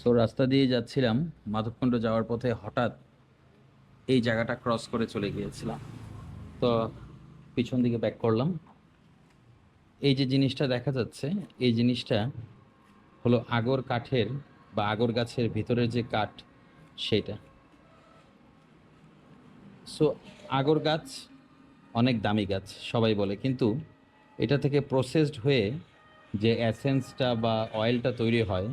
So রাস্তা দিয়ে যাচ্ছিলাম, মাধবকুণ্ড যাওয়ার পথে হঠাৎ এই জায়গাটা ক্রস করে চলে গিয়েছিলাম। তো পিছন দিকে ব্যাক করলাম। এই যে জিনিসটা দেখা যাচ্ছে, এই জিনিসটা হলো আগর কাঠের বা আগর গাছের ভিতরের যে কাঠ, সেটা। সো আগর গাছ অনেক দামি গাছ সবাই বলে, কিন্তু এটা থেকে প্রসেসড হয়ে যে অ্যাসেন্সটা বা অয়েলটা তৈরি হয়,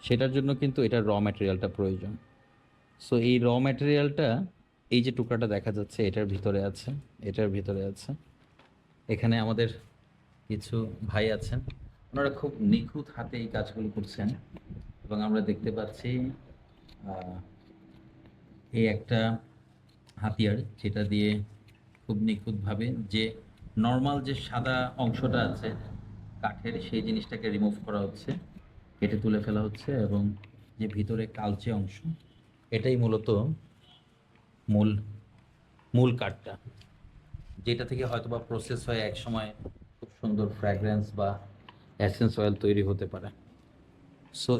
সেটার জন্য কিন্তু এটার র ম্যাটেরিয়ালটা প্রয়োজন। সো এই র ম্যাটেরিয়ালটা এই যে টুকরাটা দেখা যাচ্ছে এটার ভিতরে আছে, এটার ভিতরে আছে। এখানে আমাদের কিছু ভাই আছেন, ওনারা খুব নিখুঁত হাতে এই কাজগুলো করছেন। এবং আমরা দেখতে পাচ্ছি আহ, এই একটা হাতিয়ার, যেটা দিয়ে খুব নিখুঁতভাবে যে নর্মাল যে সাদা অংশটা আছে কাঠের, সেই জিনিসটাকে রিমুভ করা হচ্ছে, কেটে তুলে ফেলা হচ্ছে। এবং যে ভিতরে কালচে অংশ, এটাই মূলত মূল মূল কাঠটা, যেটা থেকে হয়তোবা প্রসেস হয়ে এক সময় খুব সুন্দর ফ্র্যাগ্রেন্স বা এসেন্স অয়েল তৈরি হতে পারে। সো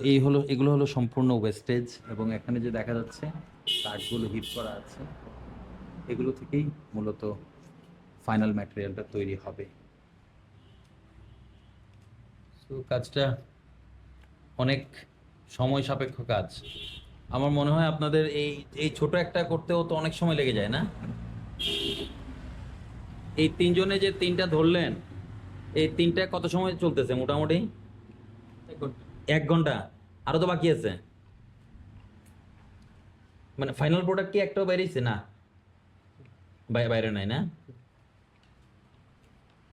এগুলো হলো সম্পূর্ণ ওয়েস্টেজ। এবং এখানে যে দেখা যাচ্ছে কাঠগুলো হিট করা আছে, এগুলো থেকেই মূলত ফাইনাল ম্যাটেরিয়ালটা তৈরি হবে। সো কাজটা অনেক সময় সাপেক্ষ কাজ। আমার মনে হয় আপনাদের এই এই ছোট একটা করতেও তো অনেক সময় লেগে যায় না? এই তিনজনে যে তিনটা ধরলেন, এই তিনটা কত সময় চলতেছে মোটামুটি? 1 ঘন্টা? আরো তো বাকি আছে। মানে ফাইনাল প্রোডাক্ট কি একটাও বেরিয়েছে না? বাইরে নাই না?